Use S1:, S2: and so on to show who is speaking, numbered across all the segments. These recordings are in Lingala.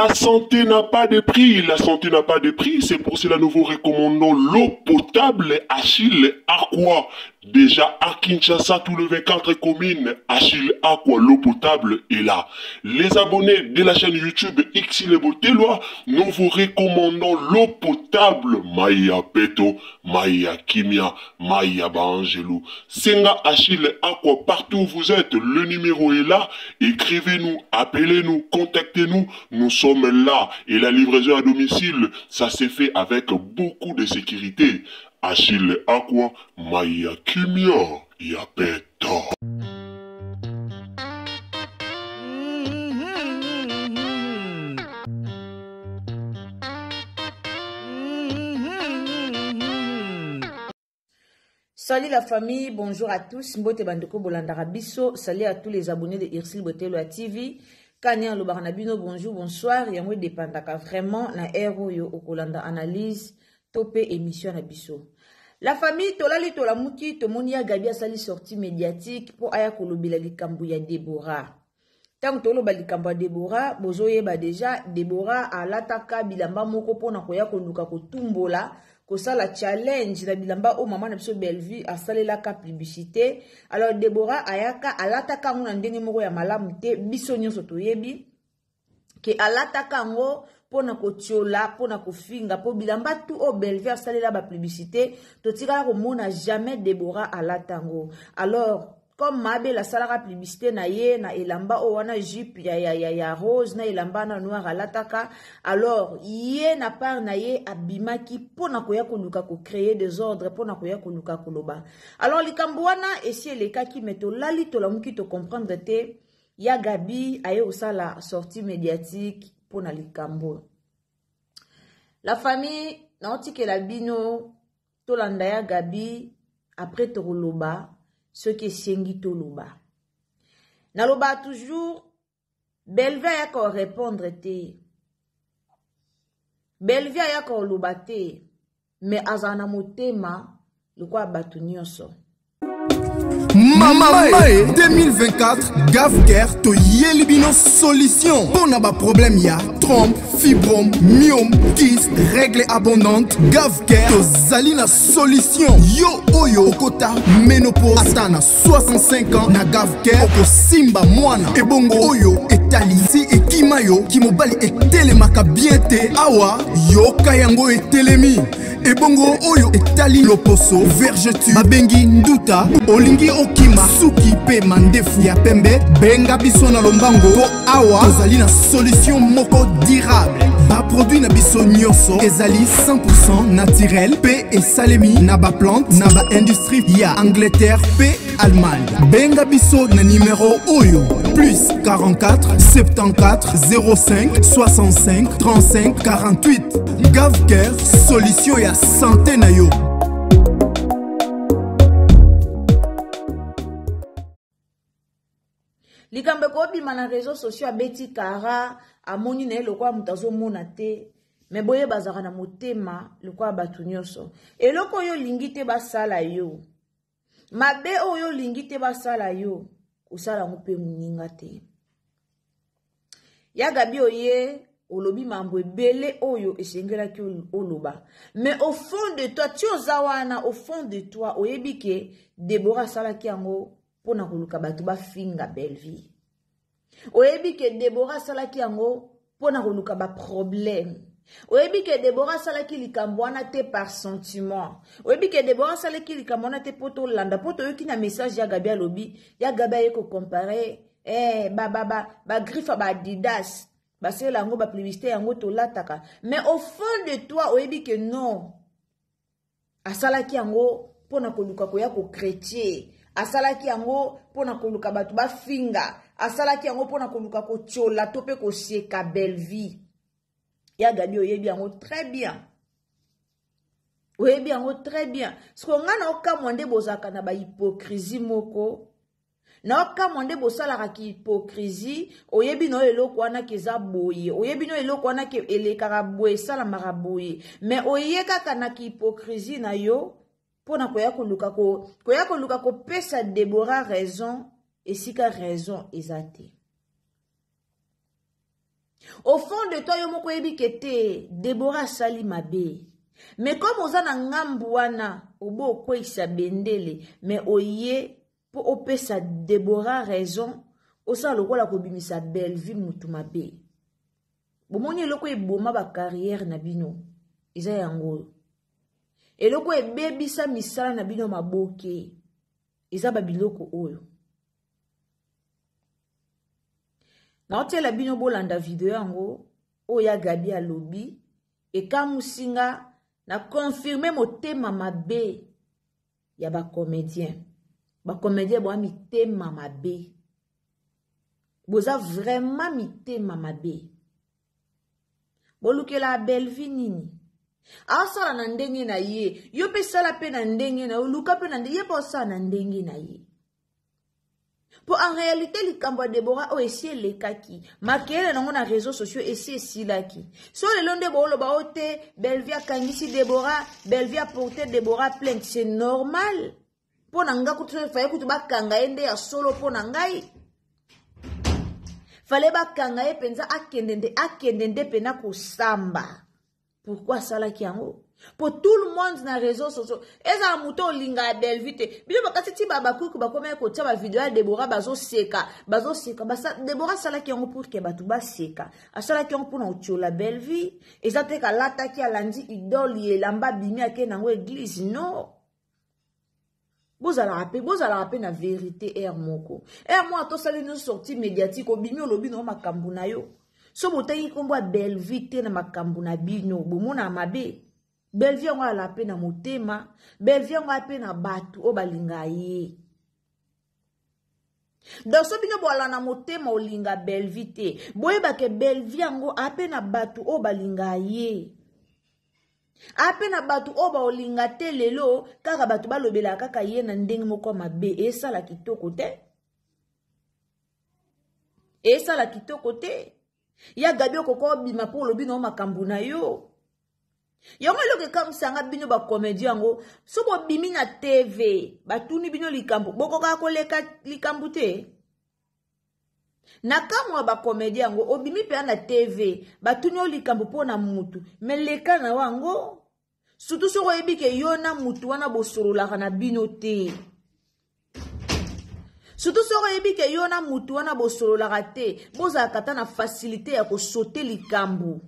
S1: La santé n'a pas de prix, la santé n'a pas de prix, c'est pour cela nous vous recommandons l'eau potable Achille Aqua. Déjà à Kinshasa, tous les 24 communes, Achille Aqua, l'eau potable est là. Les abonnés de la chaîne YouTube Xile Botelwa, nous vous recommandons l'eau potable Maya Peto, Maya Kimia, Maya Bangelou. Senga Achille Aqua, partout où vous êtes, le numéro est là. Écrivez-nous, appelez-nous, contactez-nous, nous sommes là. Et la livraison à domicile, ça s'est fait avec beaucoup de sécurité. Achille Aqua, Maya Kimia, Yapeto.
S2: Salut la famille, bonjour à tous. Mbote bandeko bolandara biso. Salut à tous les abonnés de Xile Botelwa TV. Kanya Lobaranabino, bonjour, bonsoir. Yango dépendaka vraiment na héros yo okolanda analyse topé émission na biso. La famille tolali tolamuki tomonia Gabi asali sortie médiatique pour aya kolobela likambo ya Deborah. Tant toloba likambo ya Deborah, bozoyeba déjà Deborah alataka bilamba moko pona koya koluka kotumbola kosala challenge na bilamba o mama na biso Bellevue asalela ka publicité. Alors Deborah ayaka alataka ngona ndenge moko ya malamu te biso nyonso toyebi ke alataka ngo pona kotiola pona kofinga po bilamba tout o Bellevue asalela ba publicité totikala komona jamais Deborah alatango. Alors comme mabe la salara publicité na ye na elamba o wana jupe ya rose na elamba na noir alataka. Alors ye na part na ye abimaki pona koya koluka ko créer des ordres pona koya koluka koloba. Alors likambo wana esi eleka ki meto lali to lamuki to comprendre te ya Gabi aye osala sortie médiatique pona likambo. La famille na otike la bino to landa ya Gabi après to koloba ce qui est sengi toloba. Naloba toujours, Bellevue a ko répondre te. Bellevue a ko loba te. Mais azana motema, le quoi batu nyonso.
S3: Mamae 2024 Gavker to yelibino solution pour na ba problème ya trompe, fibrome, myome, kyste, règle abondante. Gavker to zalina solution yo oyo okota ménopause atana 65 ans na Gavker oko simba mwana ebongo oyo etali si ekimayo kimobali etelemaka bien te awa yo kayango etelemi ebongo oyo etali loposo vergeture babengi nduta olingi okima suki pe mandefu ya pembe benga biso na lombango po awa tozali na solution moko durable ba produit na biso nyonso ezali 100% naturel pe esalemi na ba plante na ba industrie ya Angleterre pe Allemagne. Benga biso na numéro oyo plus 44 74 05 65 35 48. Gavker solution ya santé na yo.
S2: Likambe ko bima na réseaux sociaux abeti kara amoni na eloko mutazo mona te me boye bazaka na motema lokwa batu nyonso eloko yo lingite basala yo mabe oyo lingite basala yo osala mpe muninga te ya Gabi oye olobi mambo ebele oyo esengelaki oloba mais au fond de toi tu ozawana au fond de toi oyebi ke Deborah salaki yango pona koluka batu ba finga Bellevue oyebi ke Deborah salaki yango pona koluka ba problème oyebi ke Deborah salaki likambo wana te par sentiment oyebi ke Deborah salaki likambo wana te poto landa poto yoki na message ya Gabi alobi ya Gabi ayeko comparer ba griffe ba Adidas basela yango ba publicité yango to lataka mais au fond de toi oyebi ke non asalaki yango pona koluka koya ko chrétien asalaki yango pona koluka batu ba finga asalaki yango pona koluka ko tchola to pe ko sieka Bellevue ya Gabi oyebi yango très bien oyebi yango très bien sko ngana okamwande bozaka na ba hypocrisie moko na okamwande bosalaka ki hypocrisie oyebi no eloko wana keza boye oyebi no eloko wana ke elekaka boye sala maraboye mais oyeka na ki hypocrisie na yo pona koya koluka ko pesa Deborah raison esika raison ezate Au fond de toi, yo moko yebi kete, Déborah sali mabe. Mais comme oza na ngambouana, obo kwe sa bendele, mais oye, pour opesa Déborah raison, osa lokola kobimisa Belleville mutu mabe. Bomoni eloko eboma ba carrière na bino, iza yango. Eloko ebebisa misala na bino maboke, iza ba biloko oyo. Na otela bino bolanda video yango, oya Gabi alobi, e kamusinga na confirmer motema mabe ya ba comédien. Ba comédien bo mitema mabe. Boza vraiment mitema mabe. Bolukela Belleville nini? Asala na ndenge na ye. Yo pe sala pe na ndenge na oluka pe na ndenge ye pa sala na ndenge na ye. Pour en réalité, les Cambodgiens Déborah ont essayé les kaki. Marqué dans les réseaux sociaux, essayé si laki. Sur le long de Bolo Baote, Belleville a kangisi Déborah, Belleville a porté Déborah plainte. C'est normal. Pour nanga kutu fallait que tu ba kangaende ya solo pour nangai. Fallait ba kangae penza akendende pena ko samba. Pourquoi ça là qui en haut? Pour tout le monde dans les réseaux sociaux. Eza mouton linga Belleville. Bilo bakati ti babaku ko bakoma ko tia ba vidéo ya Déborah bazo seka. Basa Déborah sala ki ngo pour que batu ba seka. Asala ki ngo pour na utiola Belleville. Eza te ka lata ki alandi idole ye lamba bimi ake na ngo église non. Bozala rapé na vérité er moko. Er mo to sali no sortie médiatique o bimi o lobi no makambu na yo. So botangi kombo Belleville te na makambu na bino bomona mabe. Belleville ngo ala pe na motema, Belleville ngo ape na batu o balinga ye. Donc so bino boala na motema olinga Belleville te, boyeba ke Belleville ngo ape na batu o balinga ye. Ape na batu o ba olinga te lelo kaka batu balobela kaka ye na ndenge moko mabe esala kitoko te. Esala kitoko te. Ya Gabi okoko bima po lobi no makambu na yo. Yongo loke kam sanga bino ba comédie yango so bo bimi na TV batuni bino likambu boko ka koleka likambu te na kamwa ba comédie yango obimi pe na TV batuni o likambu po na mutu meleka na wango surtout so koyebi ke yona mutu wana bosolola kana bino te surtout so koyebi ke yona mutu wana bosolola te boza kata na facilité ya ko sauter likambu.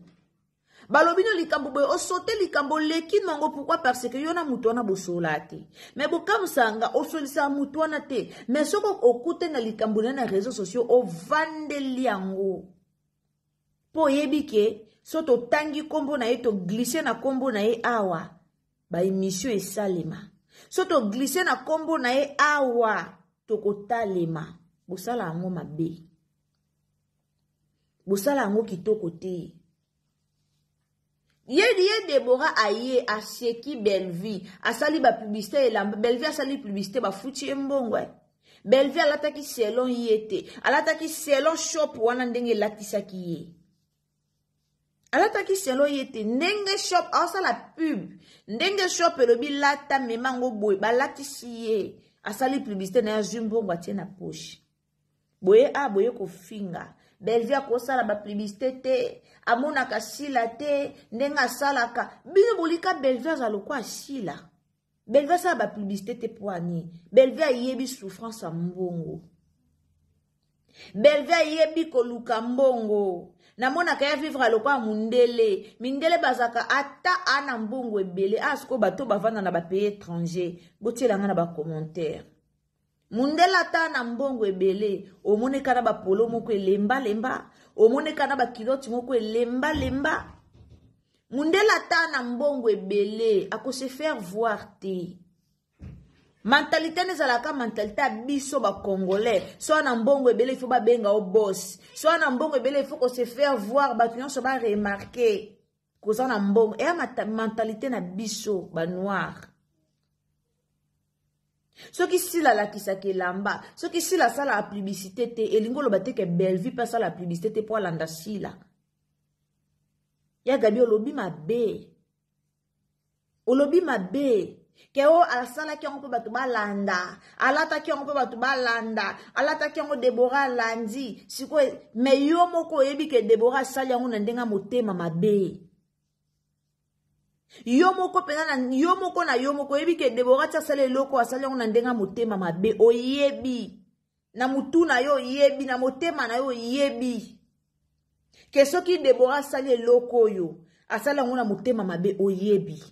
S2: Balobino likambo boy o sauté likambo leki mango pourquoi parce que yona mutu wana bosolate mais bokam sanga o solisa mutu wana te mais soko okute na likambo na réseaux sociaux o vandeli yango po yebike soto tangi kombo na ye to glisser na kombo na ye awa ba émission esalema soto glisser na kombo na ye awa to kotalema bosala ngo mabe bosala ngo kitoko te. Ye Déborah aye a seki Belleville a sali ba publicité elamba Belleville a sali publicité ba futi mbongo Belleville alataki selon yete alataki selon shop wana ndenge latisaki ye alataki selon yete ndenge shop asa la pub ndenge shop elobi lata memango boy ba latisi ye a sali publicité na zumbongo atie na poche boye a boye ko finga Belleville ko sala ba publicité te amona ka sila te ndenga salaka bino bolika Belleville za lokwa sila Belleville sala ba publicité te poani Belleville yebi souffrance a mbongo Belleville yebi ko luka mbongo namona ka ya vivre lokwa mundele mindele bazaka ata ana mbongo ebele asko bato bavanda na ba pays étranger botela nga na ba commentaire Mundela ta na mbongo ebele omone kana ba polo moko lemba omone kana ba kiloti moko lemba Mundela ta na mbongo ebele ako se faire voir te mentalité nezalaka mentalité biso ba congolais so na mbongo ebele il faut ba benga au boss so na mbongo ebele il faut ko se faire voir ba nyonso ba remarquer ko za na mbongo e mentalité na biso ba noir. Ce qui si la kisa ke lamba, ce qui si la sala la publicité te, elingo lo bate ke Belleville pas la publicité te pour landa sila. Ya Gabi olobi mabe. Olobi mabe. ke o asalaki yango mpo bato balanda alataki yango mpo bato balanda alataki yango Debora alandi sikoyo me yo moko oyebi ke Debora asali yango na ndenge motema mabe yo moko pena na yo moko oyebi ke Debora ti asali eloko asali yango na ndenge motema mabe oyebi na mutu na yo oyebi na motema na yo oyebi ke soki Debora asali eloko oyo asali yango na motema mabe oyebi.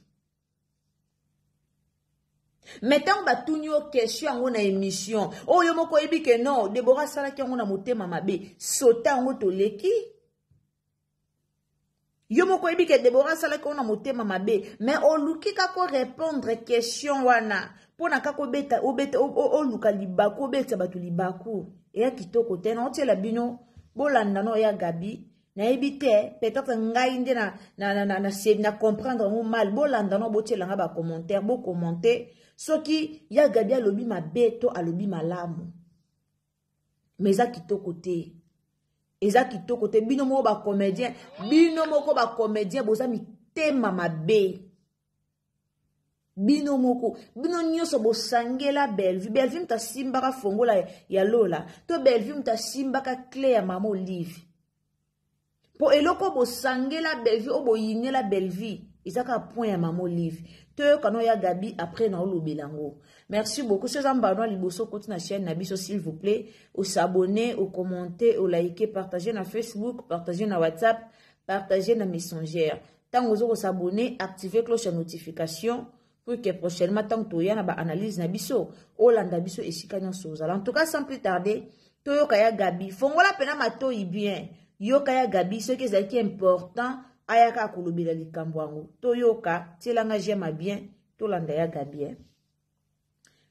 S2: Mettons batuni o question yango na émission. Oh yo moko yebi ke non, Debora salaki yango na motema mabe, sota yango toleki. Yo moko yebi ke Debora salaki yango na motema mabe, mais o luki kako répondre question wana. Pona kako beta o luka libaku beta batu libaku. Eya kitoko te na otiela bino bolanda no ya Gabi. Na ebite peut-être ngai nde na comprendre ngo mal bolanda no botiela nga ba commentaire bo commenter soki ya Gabi alobi mabeto alobi malamu mais za kitoko te bino moko ba comédien boza mitema mabe bino nyonso bosangela Bellevue mta simbaka fongola ya Lola to Bellevue mta simbaka clé ya Mama Olive po eloko bosangela Bellevue obo yinela Bellevue izaka point ya Mama Olive te kano ya Gabi après na olobelango. Merci beaucoup ceux ambano liboso koti na chaîne na biso s'il vous plaît au s'abonner au commenter au liker partager na Facebook partager na WhatsApp partager na Messenger tango zo s'abonner activer cloche de notification pour que prochainement tant toya na ba analyse na biso olanda biso esika nyonso en tout cas sans plus tarder toyoka ya Gabi fongola pena matoi bien yoka ya Gabi ce qui est important ayaka kolobela likambo yango toyoka tielanga jema bien tolanda ya Gabi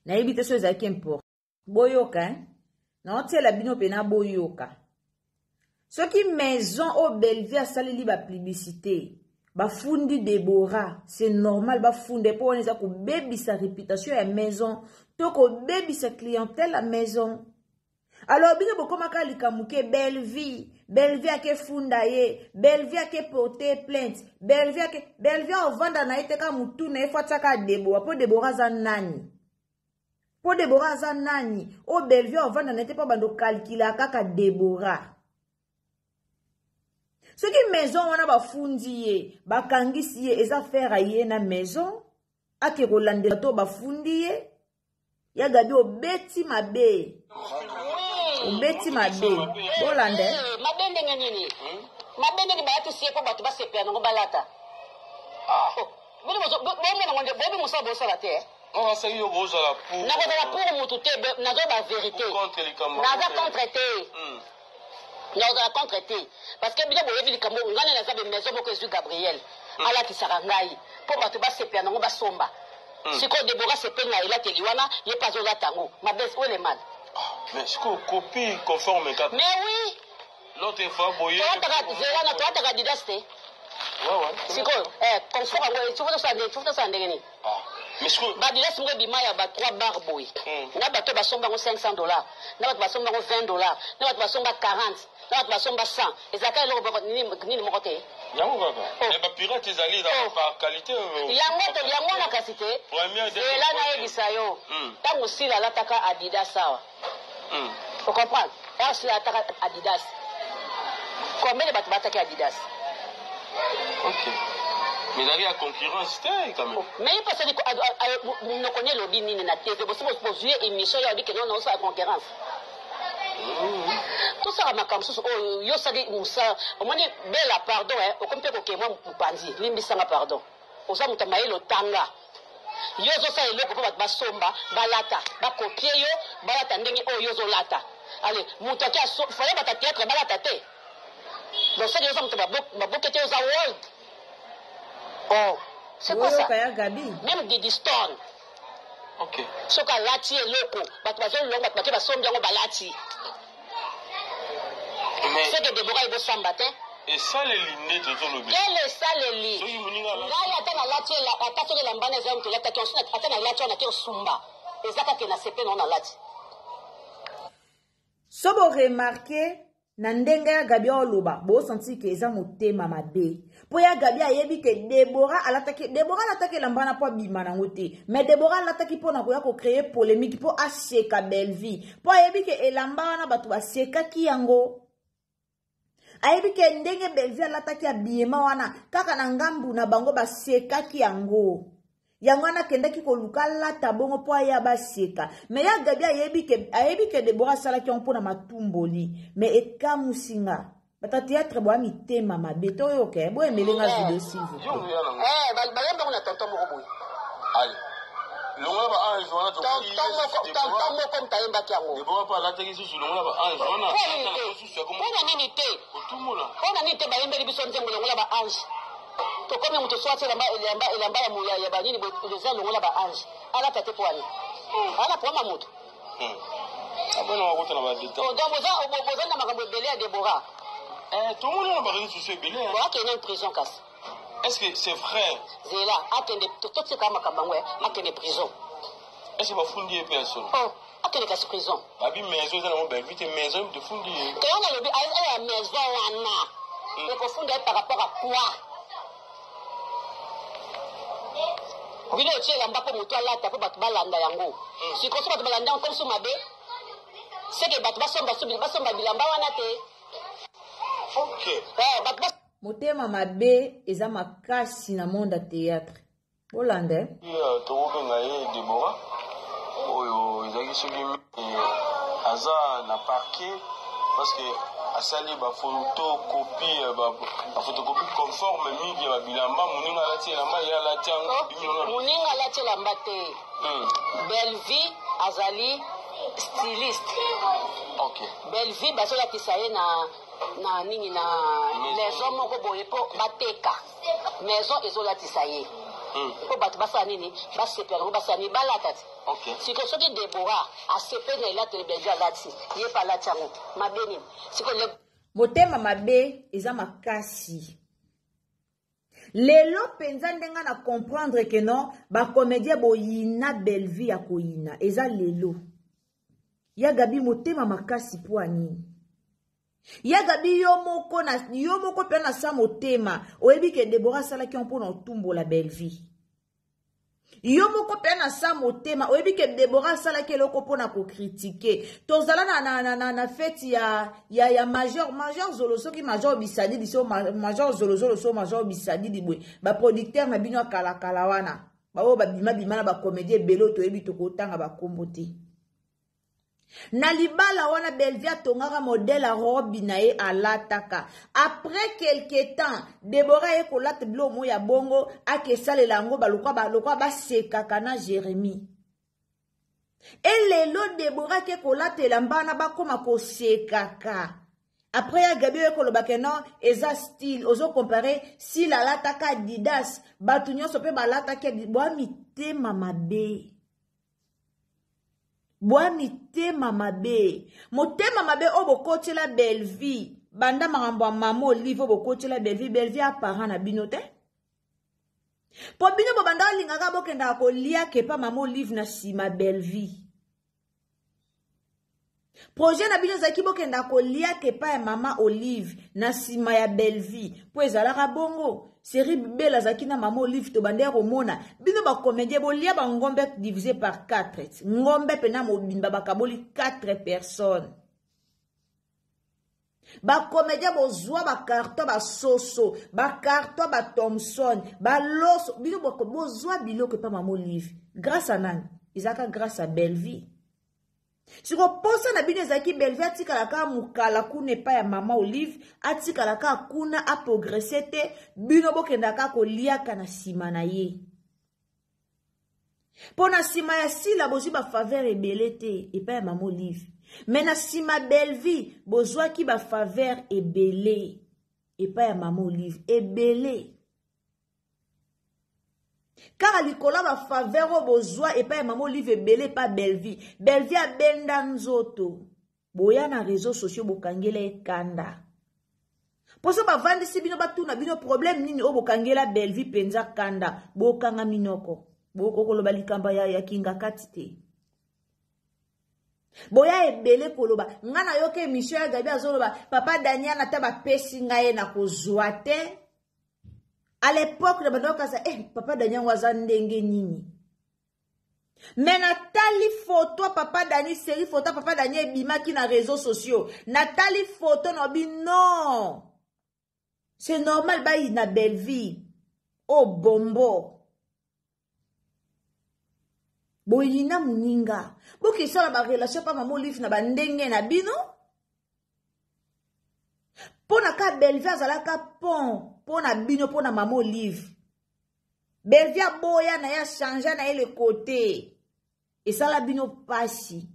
S2: na ebite so ezaki important boyoka na otiela bino pena boyoka soki maison au Bellevue asaleli ba publicité bafundi Debora c'est normal bafunde po oneza ko baby sa réputation ya maison to ko baby sa clientèle la maison. Alors bino bokomaka likamuke Bellevue ake funda ye Bellevue ake porter plainte Bellevue ovanda na eteka mutu na efataka Debora po Debora za nani o Bellevue ovanda na eteka bando calcula kaka Debora ce qui maison wana bafundi ye bakangisi ye eza faire ye na maison ake kolandela to bafundi ye ya Gabi obeti mabe olande
S4: mabende ngenini mabende ni bayatu siye ko batu basepya ngo balata bino bobi musa bosala te
S1: on sa yo bozala pour
S4: na ko pour mutu te na zo ba vérité na za contre te na za contre te parce que bino boyebi likambo ngane na za be maison boko Jésus Gabriel ala ki sarangai po batu basepya ngo basomba siko Debora sepena ila teliwana ye pas zo latango mabes ou le mal.
S1: Mais c'est quoi copie conforme
S4: mais oui
S1: l'autre fois boyer
S4: toi t'as Adidas te
S1: ouais
S4: c'est quoi conforme tu veux ça ndengeni
S1: mais c'est quoi
S4: Adidas ngo bimaya ba 3 bar boy na bato basomba ngo $500 na bato basomba ngo $20 na bato basomba 40 na bato basomba 100 ezaka eloko nini moko te
S1: yango kaka ba pirate ezali par qualité
S4: yango na kasite ela na yebisa yo tango sila lataka Adidas sawa vous comprenez sila lataka Adidas combien de bato bataki Adidas
S1: ok mais il y a concurrence quand même
S4: mais parce que nous connaissons le nini na TV parce que vous jouer émission ya dit que non ça concurrence tout ça makambo so yo sali musa omoni bela pardon o kompe ko ke mo mpanzi limbisanga pardon osa mutamailo tanga yo zo sa eloko po basomba balata ba copier yo balata ndenge o yo zo lata allez mutaki aso fallait bata théâtre balata te donc ça yo sa mutaba bokete yo za world oh c'est quoi ça même Didi Stone
S1: ok
S4: soka lati eloko bato bazo longa bato basombi yango balati
S1: mais
S4: c'est que Debora ibo samba te
S1: et ça les lunettes de ton lobby
S4: quel est ça les lits
S1: so yimuninga la
S4: ngai ata na lati la ata soki la mbana ezali mutolata ki ensuite ata na lati ona ki osumba ezaka ke na sepe na ona lati
S2: so bo remarquer na ndenge ya Gabi oloba bo senti que eza motema mabe po ya Gabi ayebi ke Deborah alataki lambana po bima nango te mais Deborah alataki po na ko ya ko créer polémique po aseka Belle-Vie po ayebi ke elamba wana bato basekaki yango ayebi ke ndenge Belle-Vie alataki abiyema wana kaka na ngambu na bango basekaki yango yango wana kendaki koluka lata bongo po aya baseka mais ya Gabi ayebi ke Deborah salaki mpo na matumboli mais ekamusinga bata théâtre bo mitema mabe to yo ke bo emelenga video sivu
S4: balemba kuna tonton moko boye
S5: allez longola ba ange wana to
S4: tonton moko mtayemba kiango
S5: Deborah pa la teki susu longola ba ange wana
S4: pona nini te
S5: otumula
S4: pona nini te bayembeli biso nzembo longola ba ange to comme muto swati elamba ya muya ya banini boza longola ba ange ala tate po ani ala po mamuto
S5: abona wakota na ba deta
S4: donc boza na makambo ebele ya Deborah
S5: tout le monde na ba réseaux sociaux ebele
S4: akende prison kasi
S5: est-ce que c'est vrai
S4: zela akende totika makambo ngwe akende prison
S5: est-ce que ba fundi e personne
S4: akende kasi prison
S5: babi maison za na mo Belle-Vie te maison de fundi
S4: te wana lobi aya maison wana et ko funda par rapport à quoi Vile otiela mbapo mutu alata po batu balanda yango. Sikoso batu balanda comme so mabe. C'est que batu basomba bilamba wana te.
S5: OK.
S4: Batu
S2: motema mabe eza makasi na monde ya théâtre. Bolande?
S5: To obenga ye Deborah. Oyo ezaki soki aza na parquet parce que asali ba photocopie conforme mingi ya bilamba muninga alati elamba ya alati
S4: muninga alati elamba te Belle-Vie azali styliste.
S5: OK.
S4: Belle-Vie bazolakisa ye na nini na maison moko boye po bateka maison ezolatisa ye po bato basala nini basepela yango basala nini balata te.
S5: OK.
S4: Siko soki Deborah asepe na elatele Belle-Vie alati ye pa alati yango mabe nini siko
S2: motema mabe eza makasi lelo penza ndenga na comprendre que non ba comédien boyina Belle-Vie ya koyina eza lelo ya Gabi motema makasi po anini ya Gabi yo moko pe na sa motema oyebi ke Deborah salaki mpo na otumbola Belle-Vie yo moko pe na sa motema oyebi ke Deborah salaki eloko mpo na kocritiquer tozala na feti ya major Zolo soki major Bisadidi so major Zolo so major Bisadidi bwe ba producteur na bino kala wana bawo babima na ba comédie belo toyebi tokotanga ba kombo te na libala wana Belle-Vie atongaka modèle a robe na ye alataka après quelque temps Deborah ye kolata bilo mo ya bongo akesalela yango balokwa basekaka na Jérémie elelo Deborah ke kolata elamba na bakoma kosekaka après ya Gabi ye koloba ke non eza style ozo comparer style alataka Adidas batu nyonso pe balataka bwa mitema mabe motema mabe obokotela Belle-Vie banda makambo mama Olive obokotela Belle-Vie apparent na bino te po bino bo banda lingaka bokenda kolia kepa mama Olive na sima Belle-Vie projet na bino zaki bokenda kolia kepa ya mama Olive na sima ya Belle-Vie po ezalaka bongo série bela zaki na mama Olive to bande romona bino ba comédien bolia ba ngombe divisé par 4 ngombe pena mobimba bakaboli 4 personnes ba comédien bozwa ba carton ba soso ba carton ba Thompson ba loso bino bozwa biloko pa mama Olive grâce à nani izaka grâce à Belle-Vie. Si vous pensez na bino ezaki Belle-Vie atikalaka mukala kuna pa ya mama Olive atikalaka kuna a progresser te bino bokendaka koliaka na sima na ye pona sima ya sila bozwi ba faveur ebele te epa ya mama Olive mais na sima Belle-Vie bozwaki ba faveur ebele epa ya mama Olive ebele car likola ba faveur bozwa epa ya mama Olive ebele pa Belle-Vie abenda nzoto boya na réseaux sociaux bokangela ekanda poso bavandisi bino batuna bino problème nini o bokangela Belle-Vie penza kanda bokanga minoko bokokoloba likamba ya kinga kati te boya ebele koloba ngana yoke émission ya Gabi azoloba papa Daniel na taba pesi ngaye na kozwa te. À l'époque, papa Daniel waza ndenge nini. Mais Nathalie photo papa Daniel série photo papa Daniel bimaki na réseaux sociaux. Nathalie photo no bi non. C'est normal ba na belle vie. Oh bombo. Boyina muninga. Boki sala ba relation pa maman livre na ba ndenge na bino. Pona ka Bellevie azalaka pont pona bino pona maman Olive. Bellevie boya na ya changer na le côté. Et ça la bino pasi.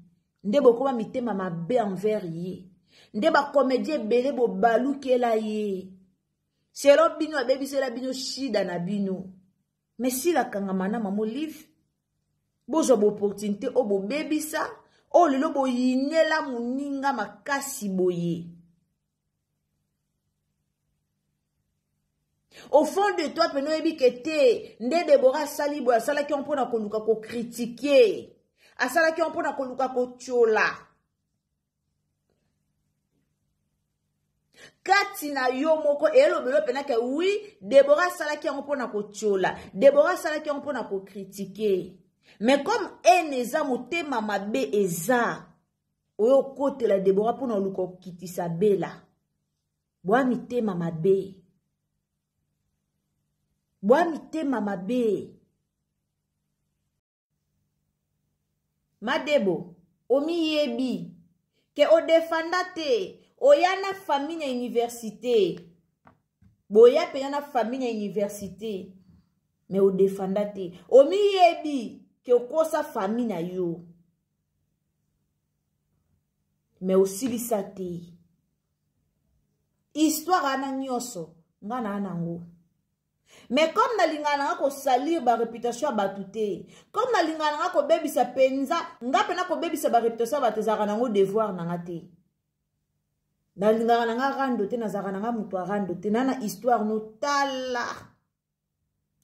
S2: Nde bokoma mitema mabe envers ye. Nde ba comédien belé bo baluke la ye. Selo bino abebi sela bino shida na bino. Mais si la kangamana maman Olive bozo bo opportunité o bo bebi sa o lelo bo yinela muninga makasi boye. Au fond de toi, peno ebi kete, nde Deborah salibo, asala ki on pona koluka ko critiquer, asala ki on pona koluka ko tchola. Kati na yo moko, elo belo pena ke oui, Deborah sala ki on pona ko tchola, Deborah sala ki on pona ko critiquer. Mais comme eneza motema mabe eza, oyo kote la Deborah pona luko kitisa bela, boa mitema mabe. Boamite mamabe. Madebo, omi yebi, ke o defandate, oyana famille na université. Boya peyana famille na université. Mais o defandate, omi yebi, ke o kosa famille na yo. Mais aussi lisate. Histoire ana nyoso, ngana anango. Mais comme na lingana ko salir ba réputation batute, comme na lingana ko bebisa penza, nga pena ko bebisa ba réputation batezaka nango devoir na ngate. Na lingana nga rando te na zaka nga mutu rando te na histoire no tala.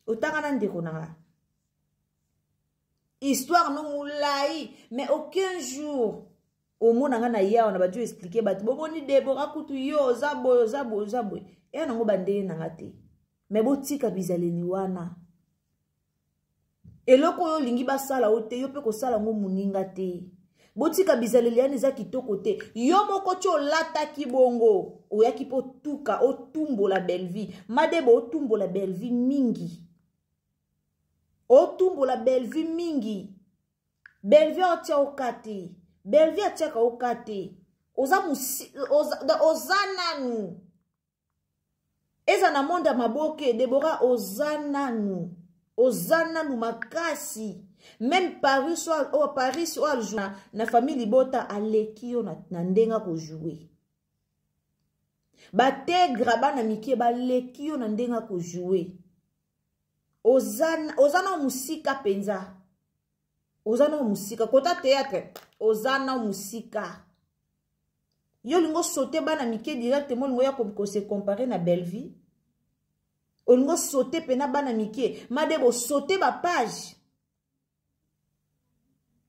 S2: Otanga na ndeko na. Histoire no mulai, mais aucun jour au mona nga na ya on a ba dû expliquer bat boboni Deborah kutu yo zabo. E nango bande na ngate. Mais botika bizaleni wana. Eloko yo lingi basala ote yo pe ko sala ngo muninga te. Botika bizaleli yani za kitoko te. Yo moko cho lata kibongo. Oyaki po tuka o tumbo la belle vie. Madebo o tumbo la belle vie mingi. O tumbo la belle vie mingi. Belle vie otia okate. Belle vie atia ka okate. Ozananu. Eza na monda maboke, Deborah ozananu makasi. Même Paris soit le jour na famille libota alekio na ndenga ko jouer. Bate graba na mikie ba lekio na ndenga ko jouer. Ozana musika penza. Ozana musika kota théâtre, ozana musika. Yo lingo sauter bana mike directement lingo ya ko se comparer na belle vie. O lingo sauter pena bana mike, madebo sauter ba page.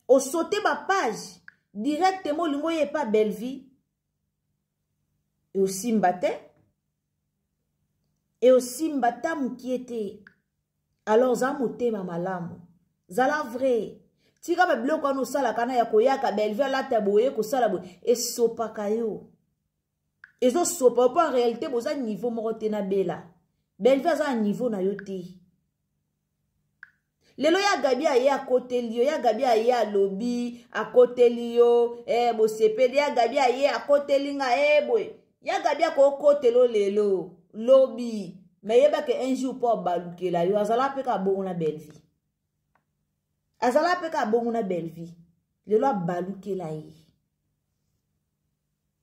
S2: O sauter ba page directement lingo ye pas belle vie. Et aussi mbate. Et aussi mbata mukiete. Alors za motema malamu. Zala vrai. Tika ba bloko no sala kana ya koyaka Bellevie la taboye ko sala bo e sopa kayo. Ezo sopa pa en réalité boza niveau moko te na bela. Bellevie za niveau na yo te. Lelo ya Gabi aye a côté lio, ya Gabi aye a lobby a côté lio, bo sepede ya Gabi aye a côté linga boy. Ya Gabi a ko côté lo lelo, lobby. Mais yeba ke un jour pour baluke la yo azala pe ka bon na Bellevie. Azala peka bongo na Bellevie. Lelo baluke la yi.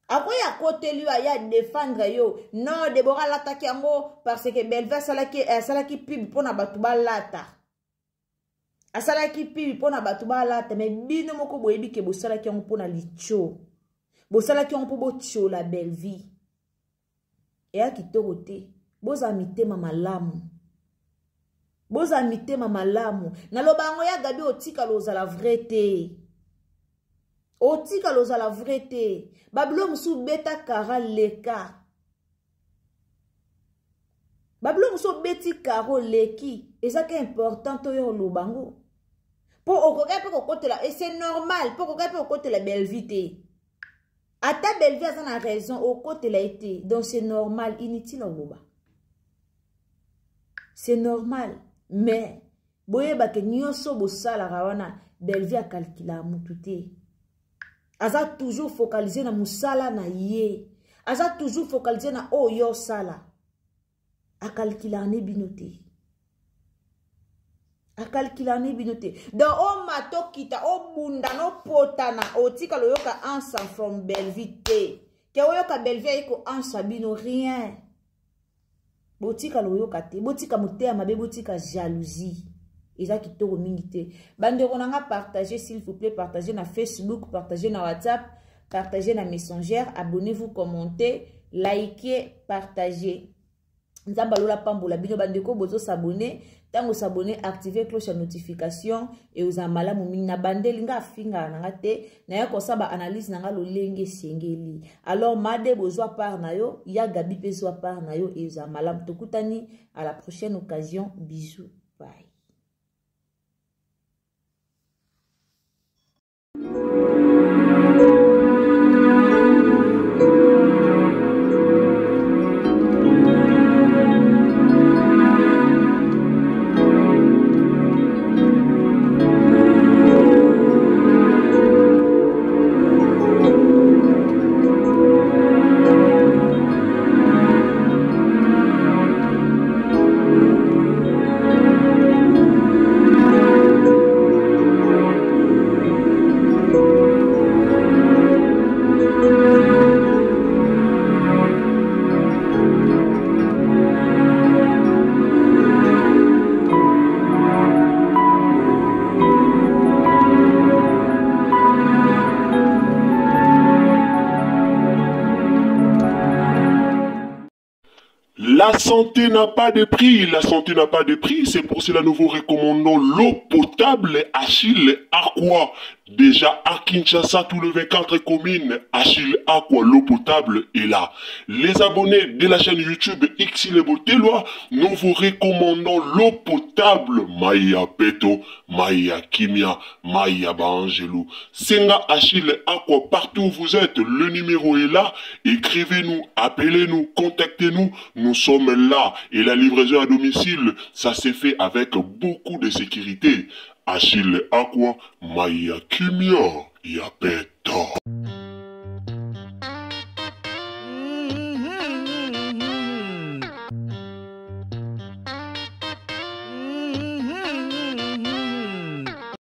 S2: Ako ya kote liyo ya défendre yo. Non, Deborah l'attaque yango parce que Bellevie salaki pib pona batuba lata. Asalaki pib pona batuba lata. Mais bino moko boyebi ke bo salaki yango pona licho. Bo salaki yango po bo tcho la Bellevie. E ya kitoko te. Boza mitema malamu. Boza mitema malamu. Na lobango ya Gabi otika loza la vraie te. Otika loza la vraie. Bablo msou beta kara leka. Bablo msou beti karo leki. Et ça qui est important to yo lubango. Pour okoka pe kokote la. Et c'est normal. Pour okoka pe kokote la belle vite. A ta belle vie a raison. Okote la été. Donc c'est normal. Inutile au luba. C'est normal. Mais. Boye ba ke nyonso bo sala rawana. Belle vie a calcula mutute. Aza toujours focalisé na musala na ye. Aza toujours focalisé na yo sala. A calcula ne binote. A calcula ne binote. Donc o mato kita o bunda no potana o tika lo yoka ansa from Belvite. Ke o yoka Belvite ko ansa bino rien. Botika lo yoka te. Botika mutea mabe botika jalousie. Eza kitoko mingi te. Bande konanga partager s'il vous plaît, partager na Facebook, partager na WhatsApp, partager na Messenger, abonnez-vous, commentez, likez, partagez. Nzamba lola pambola bino bandeko bozo s'abonner, tango s'abonner, activer cloche de notification et aux amala mumini na bande linga finga nanga te, na ya kosaba analyse nanga lolenge sengeli. Alors made bozo par na yo, ya Gabi bezo par na yo et aux amala mtokutani à la prochaine occasion. Bisous. Bye.
S1: La santé n'a pas de prix, la santé n'a pas de prix, c'est pour cela nous vous recommandons l'eau potable Achille Aqua. Déjà à Kinshasa, tout le 24 communes, Achille Aqua, l'eau potable est là. Les abonnés de la chaîne YouTube XL Boteloa, nous vous recommandons l'eau potable Maya Peto, Maya Kimia, Maya Bangelou. Senga Achille Aqua, partout où vous êtes, le numéro est là. Écrivez-nous, appelez-nous, contactez-nous, nous sommes là. Et la livraison à domicile, ça s'est fait avec beaucoup de sécurité. Achille Aqua, Maya Kimia, Yapeto.